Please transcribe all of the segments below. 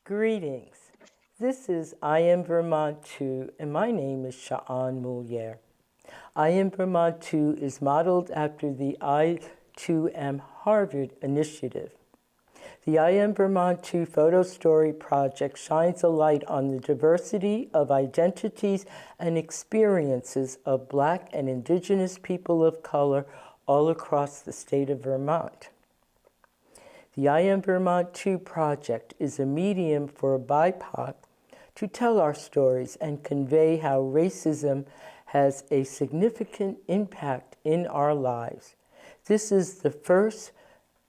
Greetings. This is I Am Vermont 2, and my name is Sha'an Moulier. I Am Vermont 2 is modeled after the I2M Harvard initiative. The I Am Vermont 2 photo story project shines a light on the diversity of identities and experiences of Black and Indigenous people of color all across the state of Vermont. The I Am Vermont 2 project is a medium for BIPOC to tell our stories and convey how racism has a significant impact in our lives. This is the first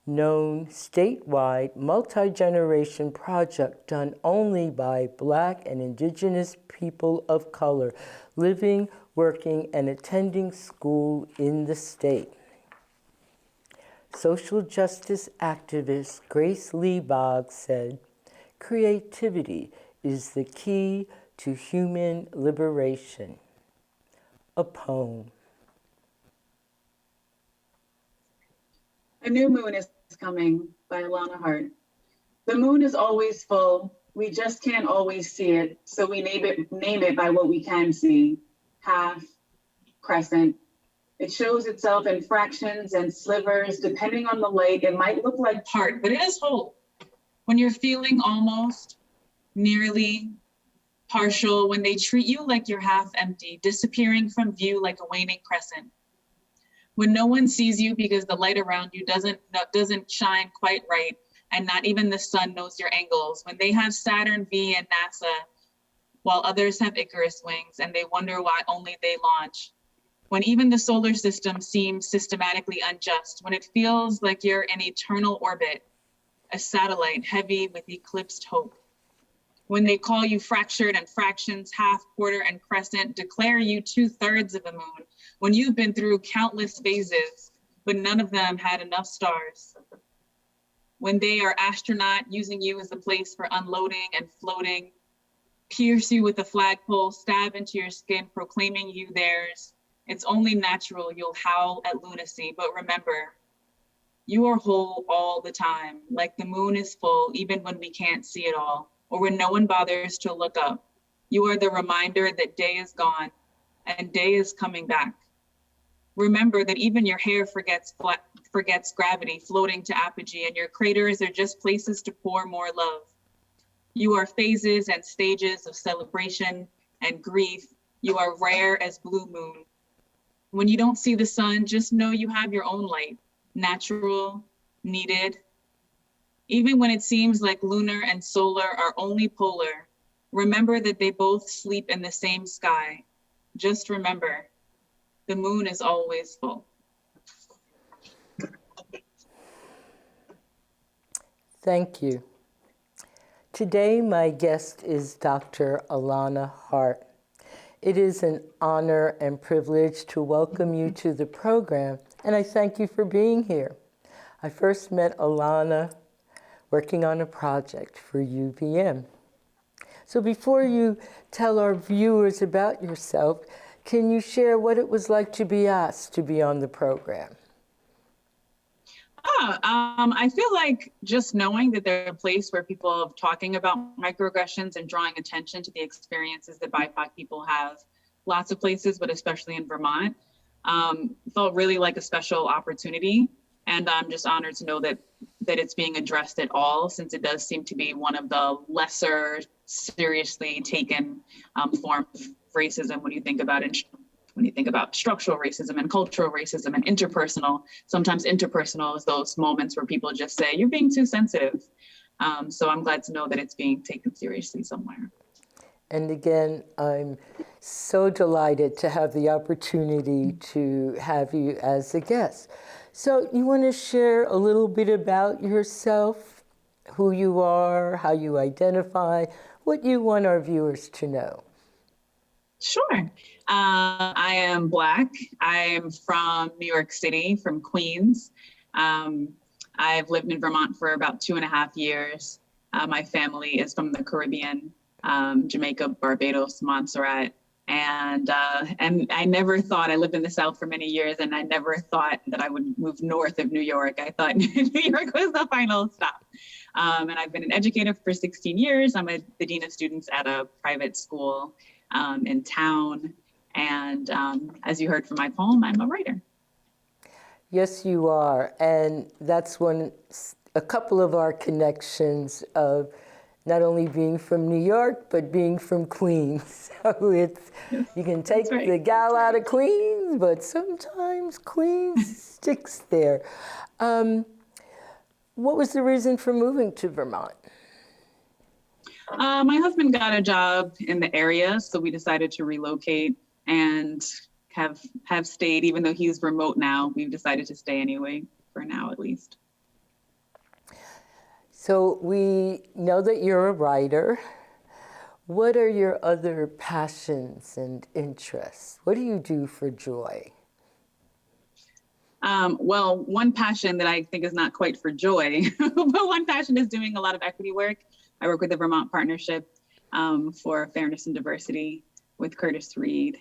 known statewide multi-generation project done only by Black and Indigenous people of color living, working, and attending school in the state. Social justice activist Grace Lee Boggs said, "Creativity is the key to human liberation." A poem. A New Moon is Coming by Alana Harte. The moon is always full. We just can't always see it, so we name it by what we can see. Half, crescent. It shows itself in fractions and slivers. Depending on the light, it might look like part, but it is whole. When you're feeling almost, nearly, partial, when they treat you like you're half empty, disappearing from view like a waning crescent. When no one sees you because the light around you doesn't shine quite right, and not even the sun knows your angles. When they have Saturn V and NASA, while others have Icarus wings, and they wonder why only they launch. When even the solar system seems systematically unjust, when it feels like you're in eternal orbit, a satellite heavy with eclipsed hope. When they call you fractured and fractions, half, quarter, and crescent, declare you 2/3 of a moon, when you've been through countless phases, but none of them had enough stars. When they are astronaut, using you as a place for unloading and floating, pierce you with a flagpole, stab into your skin, proclaiming you theirs. It's only natural you'll howl at lunacy, but remember, you are whole all the time, like the moon is full, even when we can't see it all, or when no one bothers to look up. You are the reminder that day is gone and day is coming back. Remember that even your hair forgets gravity, floating to apogee, and your craters are just places to pour more love. You are phases and stages of celebration and grief. You are rare as blue moon. When you don't see the sun, just know you have your own light, natural, needed. Even when it seems like lunar and solar are only polar, remember that they both sleep in the same sky. Just remember, the moon is always full. Thank you. Today, my guest is Dr. Alana Harte. It is an honor and privilege to welcome you to the program, and I thank you for being here. I first met Alana working on a project for UVM. So before you tell our viewers about yourself, can you share what it was like to be asked to be on the program? I feel like just knowing that there's a place where people are talking about microaggressions and drawing attention to the experiences that BIPOC people have, lots of places, but especially in Vermont, felt really like a special opportunity. And I'm just honored to know that it's being addressed at all, since it does seem to be one of the lesser seriously taken forms of racism when you think about it. When you think about structural racism and cultural racism and interpersonal, sometimes interpersonal is those moments where people just say, you're being too sensitive. So I'm glad to know that it's being taken seriously somewhere. And again, I'm so delighted to have the opportunity to have you as a guest. So you want to share a little bit about yourself who you are, how you identify, what you want our viewers to know. Sure. I am Black. I'm from New York City, from Queens. I've lived in Vermont for about 2.5 years. My family is from the Caribbean, Jamaica, Barbados, Montserrat. And I never thought, I lived in the South for many years, and I never thought that I would move north of New York. I thought New York was the final stop. And I've been an educator for 16 years. I'm the dean of students at a private school in town. And as you heard from my poem, I'm a writer. Yes, you are. And that's a couple of our connections of not only being from New York, but being from Queens. So you can take the gal out of Queens, but sometimes Queens sticks there. What was the reason for moving to Vermont? My husband got a job in the area, so we decided to relocate and have stayed. Even though he's remote now, we've decided to stay anyway, for now at least. So we know that you're a writer. What are your other passions and interests? What do you do for joy? Well, one passion that I think is not quite for joy, but one passion is doing a lot of equity work. I work with the Vermont Partnership for Fairness and Diversity with Curtis Reed,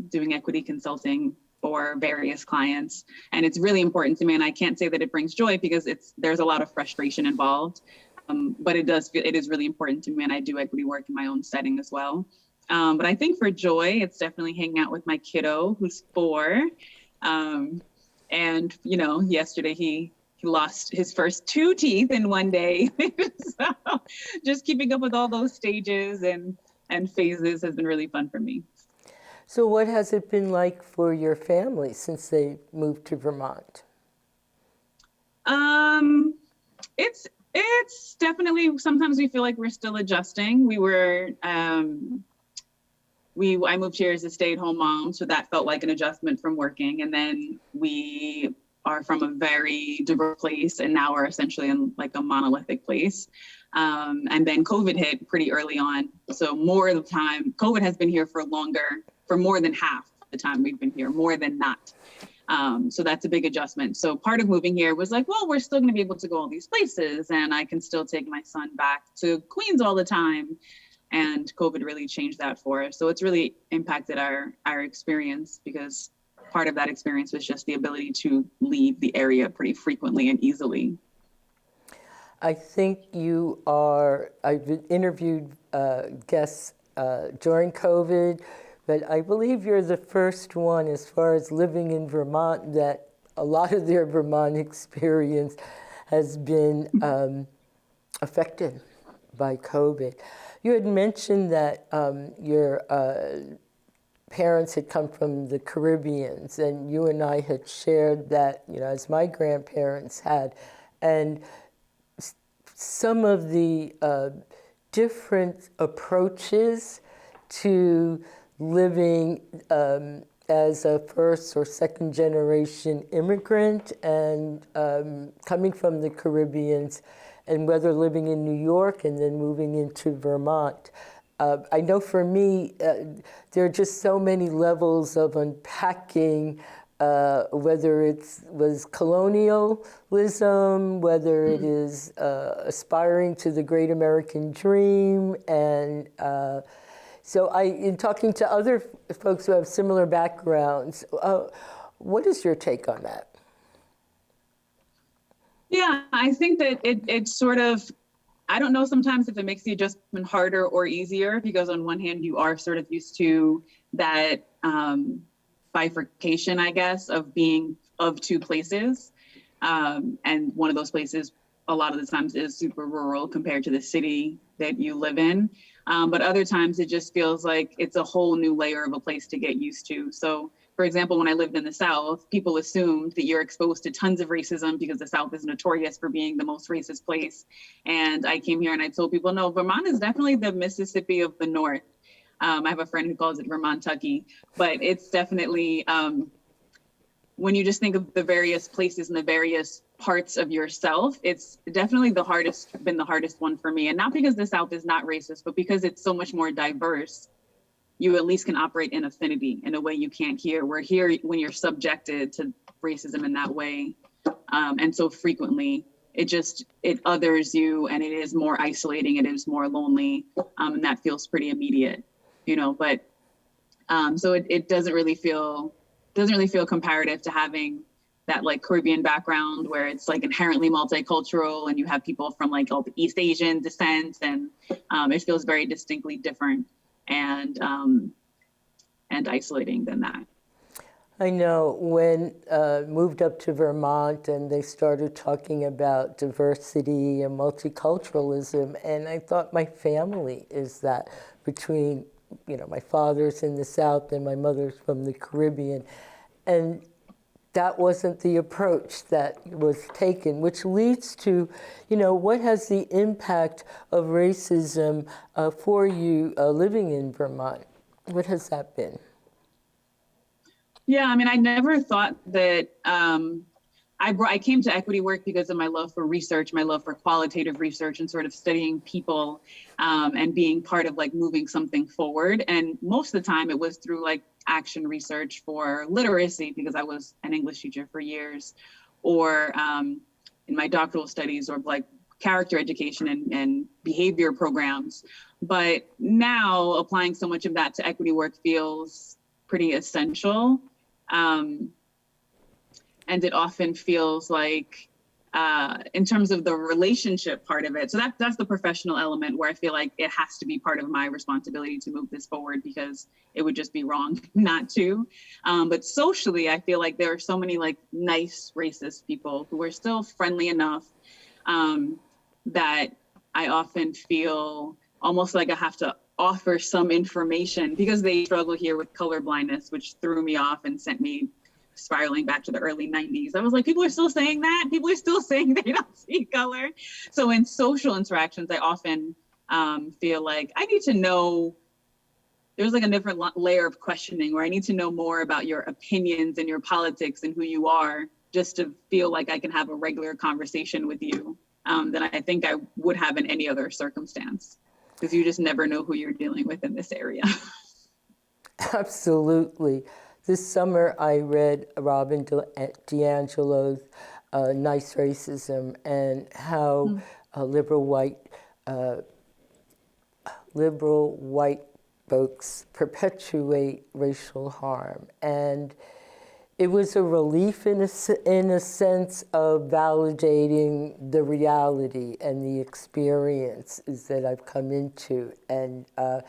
doing equity consulting for various clients. And it's really important to me. And I can't say that it brings joy because there's a lot of frustration involved, but it is really important to me. And I do equity work in my own setting as well. But I think for joy, it's definitely hanging out with my kiddo who's 4. And, yesterday he lost his first 2 teeth in one day. So just keeping up with all those stages and phases has been really fun for me. So what has it been like for your family since they moved to Vermont? It's definitely, sometimes we feel like we're still adjusting. I moved here as a stay-at-home mom, so that felt like an adjustment from working. And then we are from a very diverse place, and now we're essentially in like a monolithic place. And then COVID hit pretty early on. So more of the time, COVID has been here for more than half the time we've been here, more than not. So that's a big adjustment. So part of moving here was like, well, we're still going to be able to go all these places, and I can still take my son back to Queens all the time. And COVID really changed that for us. So it's really impacted our experience, because part of that experience was just the ability to leave the area pretty frequently and easily. I think I've interviewed guests during COVID, but I believe you're the first one as far as living in Vermont that a lot of their Vermont experience has been affected by COVID. You had mentioned that your parents had come from the Caribbean, and you and I had shared that, as my grandparents had, and some of the different approaches to living as a first or second generation immigrant and coming from the Caribbean, and whether living in New York and then moving into Vermont. I know for me, there are just so many levels of unpacking, whether it was colonialism, whether it is aspiring to the great American dream. And so in talking to other folks who have similar backgrounds, what is your take on that? Yeah, I think that it's sort of, I don't know sometimes if it makes the adjustment harder or easier, because on one hand, you are sort of used to that bifurcation, I guess, of being of 2 places. And one of those places, a lot of the times, is super rural compared to the city that you live in. But other times it just feels like it's a whole new layer of a place to get used to. So, for example, when I lived in the South, people assumed that you're exposed to tons of racism because the South is notorious for being the most racist place. And I came here and I told people, no, Vermont is definitely the Mississippi of the North. I have a friend who calls it Vermont-tucky, but it's definitely, when you just think of the various places and the various parts of yourself, it's definitely been the hardest one for me. And not because the South is not racist, but because it's so much more diverse. You at least can operate in affinity in a way you can't here. We're here when you're subjected to racism in that way. And so frequently, it others you, and it is more isolating, it is more lonely, and that feels pretty immediate, but so it doesn't really feel comparative to having that like Caribbean background where it's like inherently multicultural and you have people from like all the East Asian descent, and it feels very distinctly different and isolating than that. I know when moved up to Vermont and they started talking about diversity and multiculturalism, and I thought my family is that between, my father's in the South and my mother's from the Caribbean, and that wasn't the approach that was taken, which leads to, what has the impact of racism for you living in Vermont? What has that been? Yeah, I mean, I never thought that I came to equity work because of my love for research, my love for qualitative research and sort of studying people and being part of like moving something forward. And most of the time it was through like action research for literacy because I was an English teacher for years, or in my doctoral studies, or like character education and behavior programs. But now applying so much of that to equity work feels pretty essential. And it often feels like, in terms of the relationship part of it, so that's the professional element where I feel like it has to be part of my responsibility to move this forward because it would just be wrong not to. But socially, I feel like there are so many like nice racist people who are still friendly enough that I often feel almost like I have to offer some information because they struggle here with color blindness, which threw me off and sent me spiraling back to the early 90s. I was like, people are still saying that? People are still saying they don't see color? So in social interactions, I often feel like I need to know, there's like a different layer of questioning where I need to know more about your opinions and your politics and who you are, just to feel like I can have a regular conversation with you than I think I would have in any other circumstance, because you just never know who you're dealing with in this area. Absolutely. This summer, I read Robin DiAngelo's Nice Racism, and how liberal white folks perpetuate racial harm. And it was a relief in a sense of validating the reality and the experiences that I've come into. And I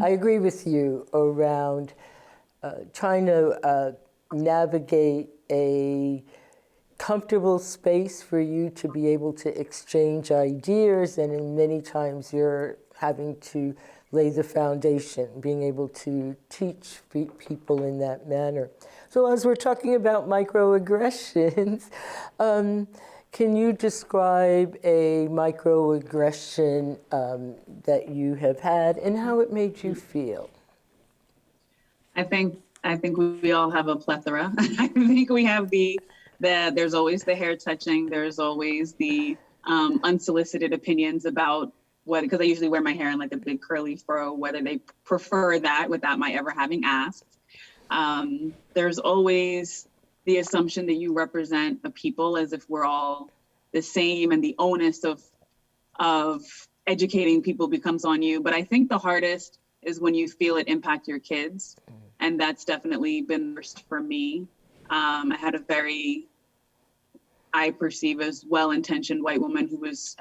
agree with you around trying to navigate a comfortable space for you to be able to exchange ideas, and in many times you're having to lay the foundation, being able to teach people in that manner. So as we're talking about microaggressions, can you describe a microaggression that you have had and how it made you feel? I think we all have a plethora. I think we have there's always the hair touching. There's always the unsolicited opinions about what, because I usually wear my hair in like a big curly fro, whether they prefer that without my ever having asked. There's always the assumption that you represent a people as if we're all the same, and the onus of educating people becomes on you. But I think the hardest is when you feel it impact your kids. And that's definitely been the worst for me. I had a very, I perceive as well-intentioned white woman who was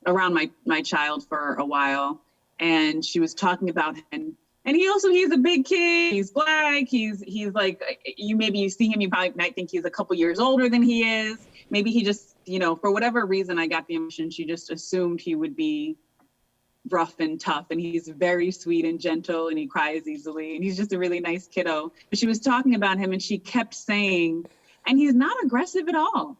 around my child for a while. And she was talking about him. And he's a big kid, he's Black, he's like, you see him, you probably might think he's a couple years older than he is. Maybe he just, for whatever reason, I got the impression she just assumed he would be rough and tough, and he's very sweet and gentle, and he cries easily, and he's just a really nice kiddo. But she was talking about him, and she kept saying, and he's not aggressive at all.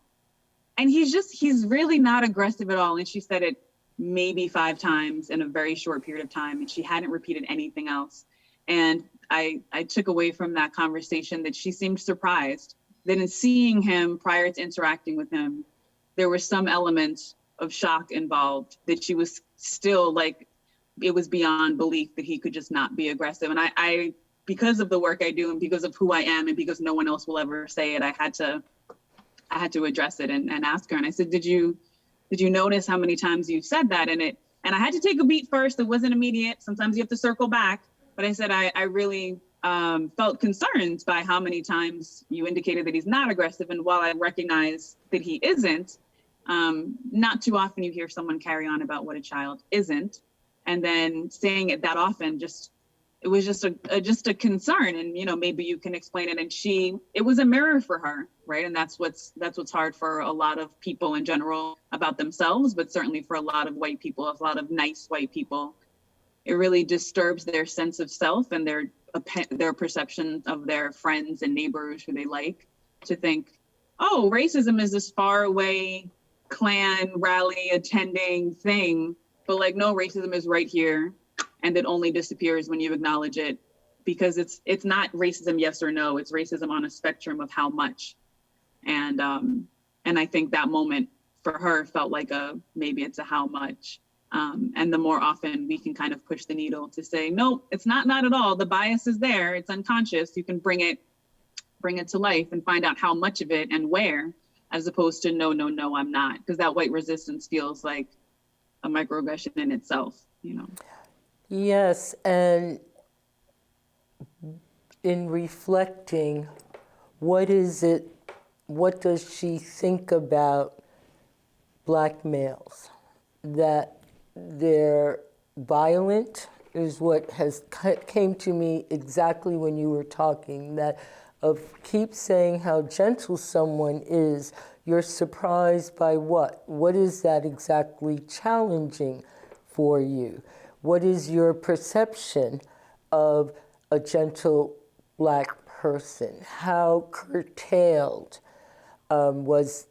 And he's really not aggressive at all. And she said it maybe 5 times in a very short period of time, and she hadn't repeated anything else. And I took away from that conversation that she seemed surprised that in seeing him prior to interacting with him, there was some element of shock involved, that she was still like, it was beyond belief that he could just not be aggressive. And I because of the work I do and because of who I am and because no one else will ever say it, I had to address it and ask her. And I said, did you notice how many times you said that? And I had to take a beat first. It wasn't immediate. Sometimes you have to circle back. But I said, I really felt concerned by how many times you indicated that he's not aggressive. And while I recognize that he isn't, not too often you hear someone carry on about what a child isn't. And then saying it that often, it was just a concern. And, you know, maybe you can explain it. And it was a mirror for her, right? And that's what's hard for a lot of people in general about themselves, but certainly for a lot of white people, a lot of nice white people. It really disturbs their sense of self and their perception of their friends and neighbors who they like, to think, oh, racism is this far away Klan rally attending thing, but like, no, racism is right here. And it only disappears when you acknowledge it, because it's not racism, yes or no, it's racism on a spectrum of how much. And I think that moment for her felt like maybe it's a how much. And the more often we can kind of push the needle to say, no, it's not at all. The bias is there. It's unconscious. You can bring it to life and find out how much of it and where, as opposed to no, I'm not. Because that white resistance feels like a microaggression in itself, you know? Yes, and in reflecting, what does she think about Black males? That they're violent is what came to me exactly when you were talking, that keep saying how gentle someone is, you're surprised by what? What is that exactly challenging for you? What is your perception of a gentle Black person? How curtailed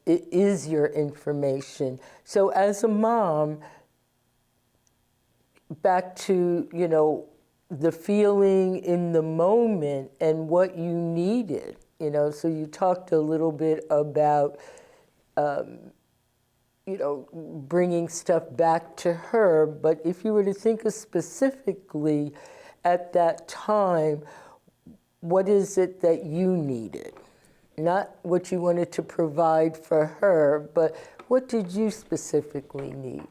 is your information? So as a mom, back to, you know, the feeling in the moment and what you needed, you know, so you talked a little bit about, you know, bringing stuff back to her, but if you were to think of specifically at that time, what is it that you needed? Not what you wanted to provide for her, but what did you specifically need?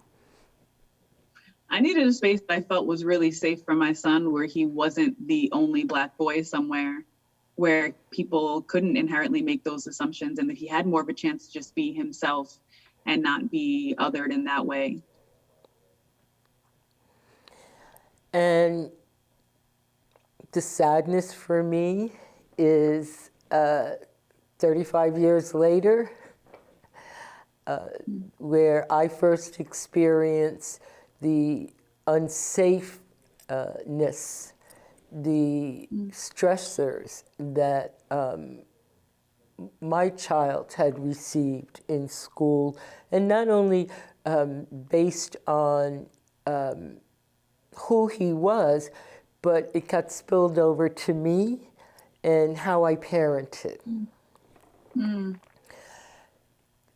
I needed a space that I felt was really safe for my son, where he wasn't the only Black boy somewhere, where people couldn't inherently make those assumptions, and that he had more of a chance to just be himself and not be othered in that way. And the sadness for me is 35 years later, where I first experienced the unsafeness, the stressors that my child had received in school, and not only based on who he was, but it got spilled over to me and how I parented.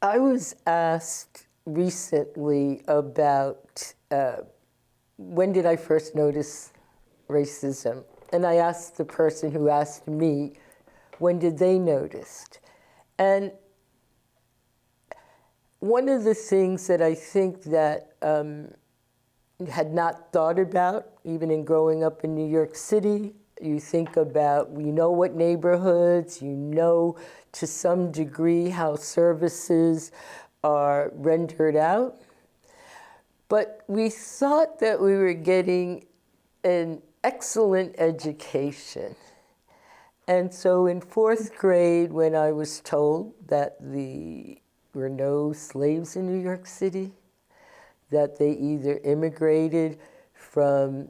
I was asked recently about when did I first notice racism, and I asked the person who asked me, when did they notice? And one of the things that I think that had not thought about, even in growing up in New York City, you think about, you know what neighborhoods, you know to some degree how services are rendered out. But we thought that we were getting an excellent education. And so in 4th grade, when I was told that there were no slaves in New York City, that they either immigrated from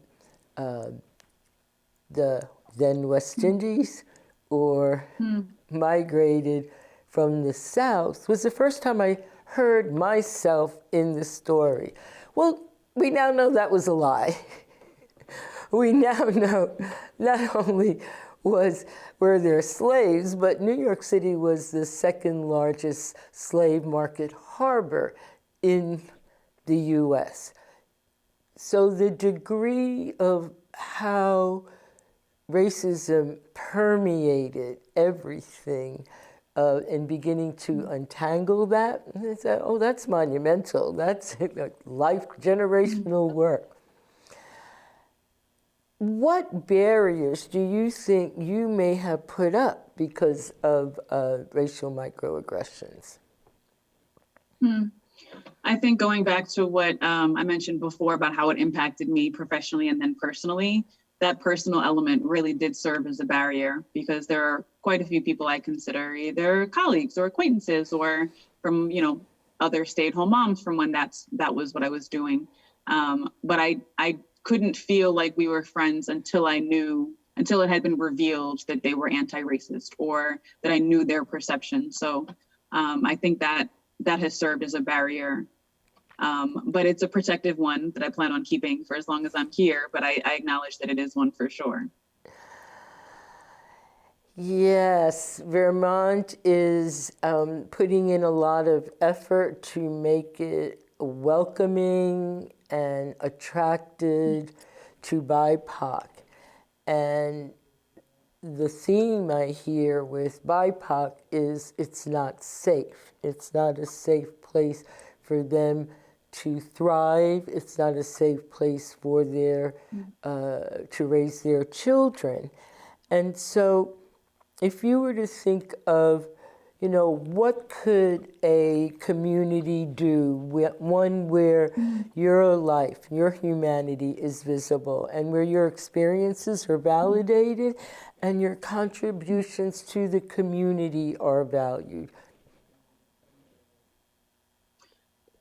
the then West Indies or migrated from the South, was the first time I heard myself in the story. Well, we now know that was a lie. We now know not only was where there are slaves, but New York City was the second largest slave market harbor in the U.S. So the degree of how racism permeated everything and beginning to untangle that, and they said, oh, that's monumental. That's life generational work. What barriers do you think you may have put up because of racial microaggressions? I think going back to what I mentioned before about how it impacted me professionally and then personally, that personal element really did serve as a barrier, because there are quite a few people I consider either colleagues or acquaintances or from, other stay-at-home moms from when that was what I was doing. But I couldn't feel like we were friends until it had been revealed that they were anti-racist or that I knew their perception. So I think that has served as a barrier. But it's a protective one that I plan on keeping for as long as I'm here. But I acknowledge that it is one for sure. Yes, Vermont is putting in a lot of effort to make it welcoming and attracted to BIPOC. And the theme I hear with BIPOC is it's not safe. It's not a safe place for them to thrive. It's not a safe place for to raise their children. And so if you were to think of, what could a community do, one where your life, your humanity is visible and where your experiences are validated and your contributions to the community are valued?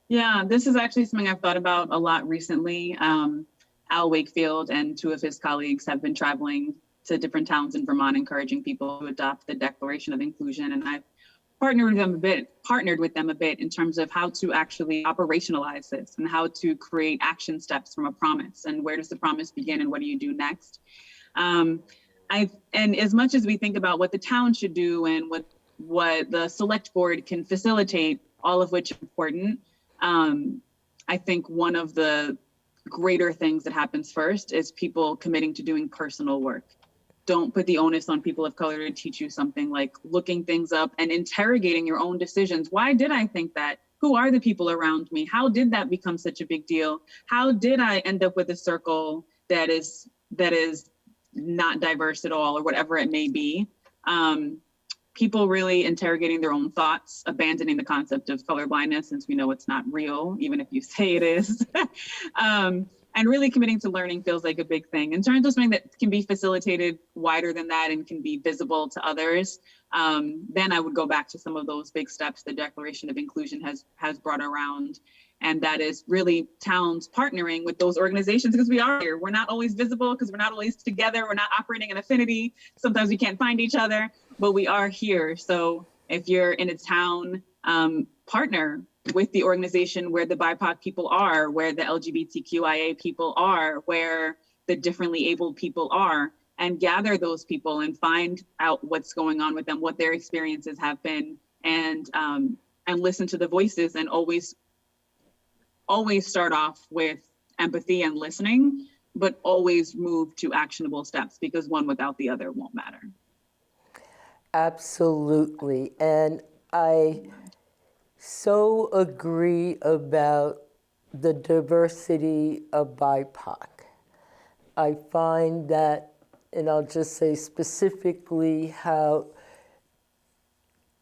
Yeah, this is actually something I've thought about a lot recently. Al Wakefield and two of his colleagues have been traveling to different towns in Vermont, encouraging people to adopt the Declaration of Inclusion. And I've partnered with them a bit in terms of how to actually operationalize this and how to create action steps from a promise, and where does the promise begin and what do you do next? And as much as we think about what the town should do and what the select board can facilitate, all of which are important, I think one of the greater things that happens first is people committing to doing personal work. Don't put the onus on people of color to teach you something, like looking things up and interrogating your own decisions. Why did I think that? Who are the people around me? How did that become such a big deal? How did I end up with a circle that is not diverse at all, or whatever it may be? People really interrogating their own thoughts, abandoning the concept of colorblindness, since we know it's not real, even if you say it is. And really committing to learning feels like a big thing. In terms of something that can be facilitated wider than that and can be visible to others, then I would go back to some of those big steps the Declaration of Inclusion has brought around. And that is really towns partnering with those organizations, because we are here. We're not always visible because we're not always together. We're not operating in affinity. Sometimes we can't find each other, but we are here. So if you're in a town, partner with the organization where the BIPOC people are, where the LGBTQIA people are, where the differently abled people are, and gather those people and find out what's going on with them, what their experiences have been, and listen to the voices, and always start off with empathy and listening, but always move to actionable steps, because one without the other won't matter. Absolutely. And I so agree about the diversity of BIPOC. I find that, and I'll just say specifically how,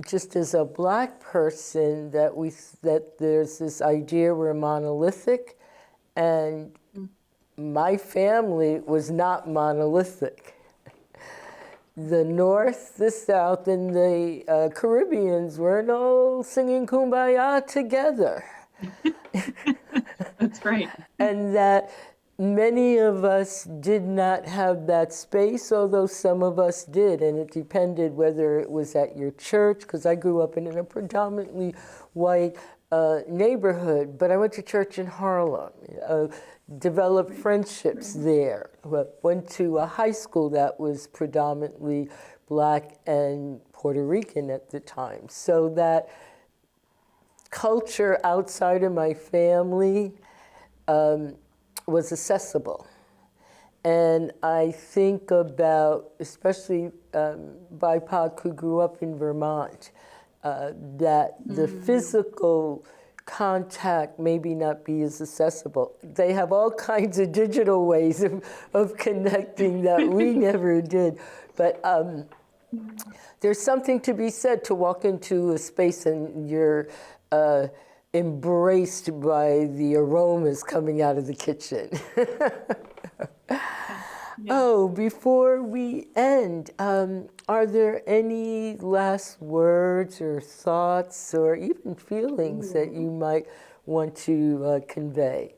just as a Black person, that there's this idea we're monolithic, and my family was not monolithic. The North, the South, and the Caribbeans weren't all singing Kumbaya together. That's right. And that many of us did not have that space, although some of us did. And it depended whether it was at your church, because I grew up in a predominantly white neighborhood, but I went to church in Harlem. developed friendships there. Went to a high school that was predominantly Black and Puerto Rican at the time. So that culture outside of my family was accessible. And I think about, especially BIPOC who grew up in Vermont, that the physical contact maybe not be as accessible. They have all kinds of digital ways of connecting that we never did. But there's something to be said to walk into a space and you're embraced by the aromas coming out of the kitchen. Yeah. Oh, before we end, are there any last words or thoughts or even feelings that you might want to convey?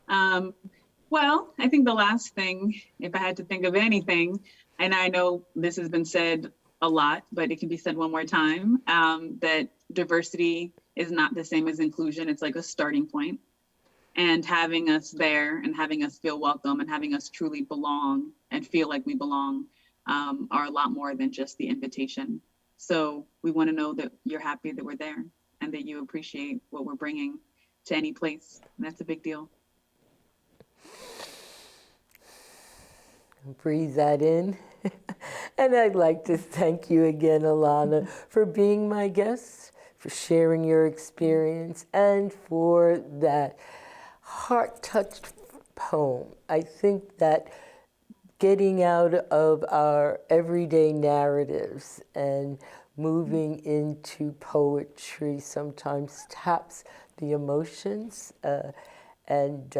Well, I think the last thing, if I had to think of anything, and I know this has been said a lot, but it can be said one more time, that diversity is not the same as inclusion. It's like a starting point. And having us there and having us feel welcome and having us truly belong and feel like we belong are a lot more than just the invitation. So we want to know that you're happy that we're there and that you appreciate what we're bringing to any place. And that's a big deal. Breathe that in. And I'd like to thank you again, Alana, for being my guest, for sharing your experience, and for that heart-touched poem. I think that getting out of our everyday narratives and moving into poetry sometimes taps the emotions. And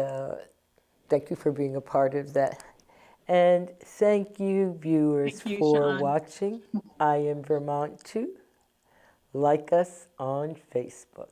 thank you for being a part of that. And thank you, viewers, Thank you, for Sean. watching. I am Vermont too. Like us on Facebook.